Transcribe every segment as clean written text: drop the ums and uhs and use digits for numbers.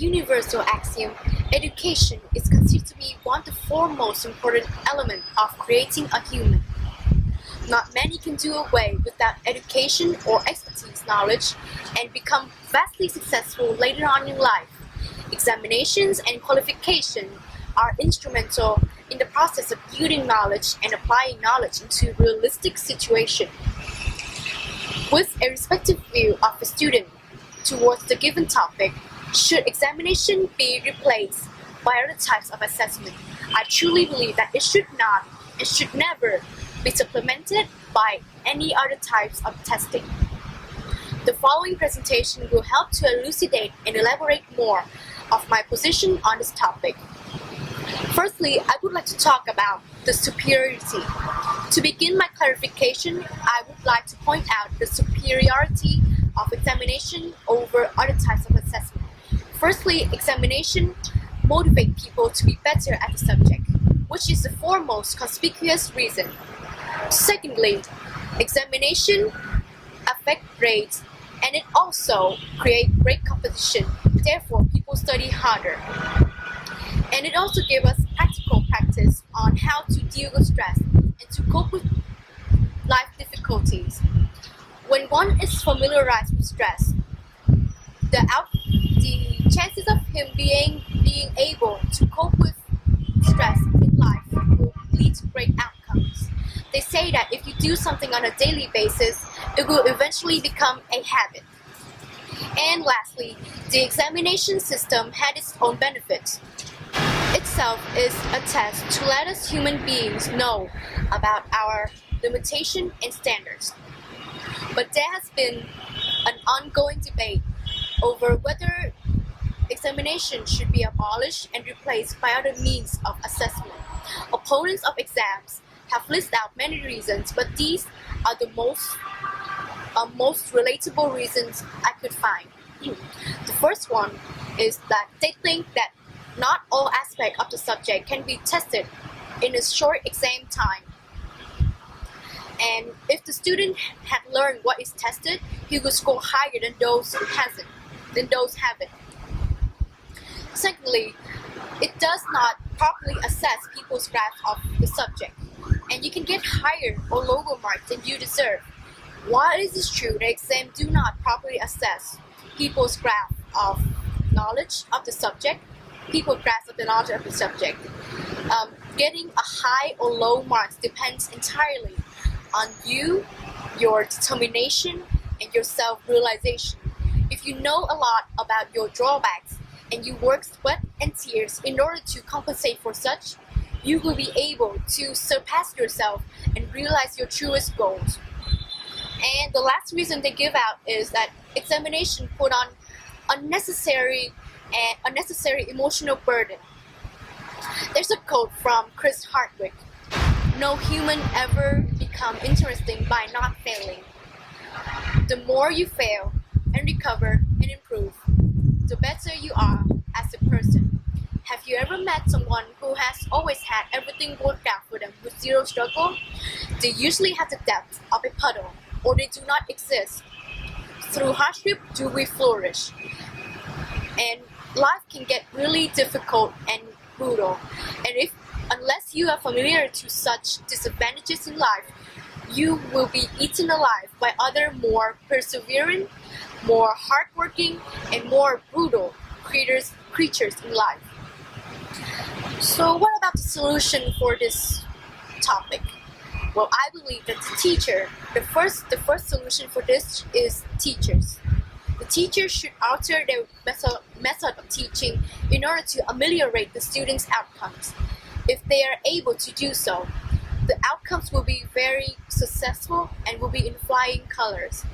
universal axiom, education is considered to be one of the foremost important elements of creating a human. Not many can do away without education or expertise knowledge and become vastly successful later on in life. Examinations and qualification are instrumental in the process of building knowledge and applying knowledge into realistic situations. With a respective view of a student towards the given topic, should examination be replaced by other types of assessment? I truly believe that it should not and should never be supplemented by any other types of testing. The following presentation will help to elucidate and elaborate more of my position on this topic. Firstly, I would like to talk about the superiority. To begin my clarification, I would like to point out the superiority of examination over other types of assessment. Firstly, examination motivates people to be better at the subject, which is the foremost conspicuous reason. Secondly, examination affects grades and it also creates great competition. Therefore, people study harder. And it also gives us practical practice on how to deal with stress and to cope with life difficulties. When one is familiarized with stress, the chances of him being able to cope with stress in life will lead to great outcomes. They say that if you do something on a daily basis, it will eventually become a habit. And lastly, the examination system had its own benefits. Itself is a test to let us human beings know about our limitations and standards. But there has been an ongoing debate over whether examination should be abolished and replaced by other means of assessment. Opponents of exams have listed out many reasons, but these are the most relatable reasons I could find. The first one is that they think that not all aspects of the subject can be tested in a short exam time. And if the student had learned what is tested, he would score higher than those who haven't. Secondly, it does not properly assess people's grasp of the subject, and you can get higher or lower marks than you deserve. While it is true that exams do not properly assess people's grasp of knowledge of the subject, getting a high or low marks depends entirely on you, your determination, and your self-realization. If you know a lot about your drawbacks and you work sweat and tears in order to compensate for such, you will be able to surpass yourself and realize your truest goals. And the last reason they give out is that examination put on unnecessary emotional burden. There's a quote from Chris Hardwick: "No human ever become interesting by not failing. The more you fail and recover and improve, the better you are as a person." Have you ever met someone who has always had everything worked out for them with zero struggle? They usually have the depth of a puddle, or they do not exist. Through hardship do we flourish. And life can get really difficult and brutal. And unless you are familiar to such disadvantages in life, you will be eaten alive by other more persevering, more hardworking, and more brutal creatures in life. So what about the solution for this topic? Well, I believe that the first solution for this is teachers. The teachers should alter their method of teaching in order to ameliorate the students' outcomes. If they are able to do so, the outcomes will be very successful and will be in flying colors.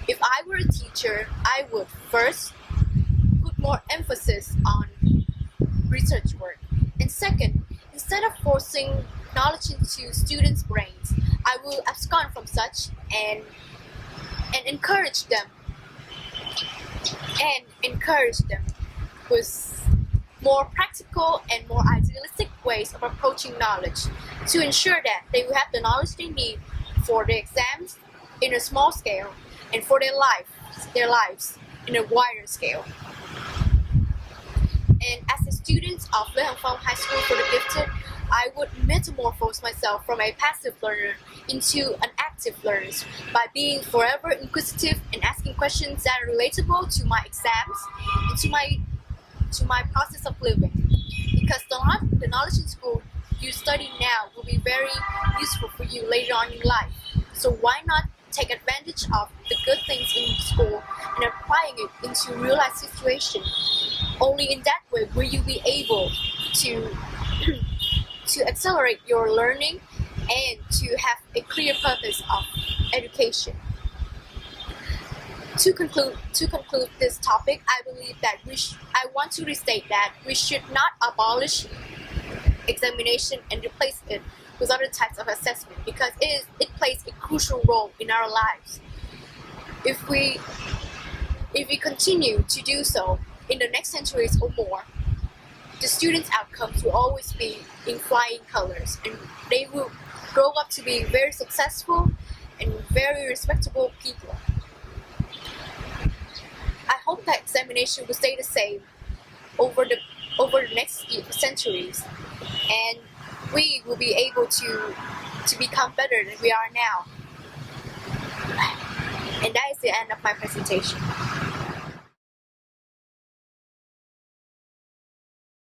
If I were a teacher, I would first put more emphasis on research work. And second, instead of forcing knowledge into students' brains, I will abscond from such and encourage them with more practical and more idealistic ways of approaching knowledge to ensure that they will have the knowledge they need for the exams in a small scale and for their lives in a wider scale. And as a student of Phan High School for the Gifted, I would metamorphose myself from a passive learner into an active learner by being forever inquisitive and asking questions that are relatable to my exams and to my process of living. Because the knowledge in school you study now will be very useful for you later on in life. So why not take advantage of the good things in school and applying it into real life situation? Only in that way will you be able to to accelerate your learning and to have a clear purpose of education. To conclude this topic, I believe that I want to restate that we should not abolish examination and replace it with other types of assessment because it plays a crucial role in our lives. If we continue to do so in the next centuries or more, the students' outcomes will always be in flying colors, and they will grow up to be very successful and very respectable people. I hope that examination will stay the same over the next centuries, and we will be able to become better than we are now. And that is the end of my presentation.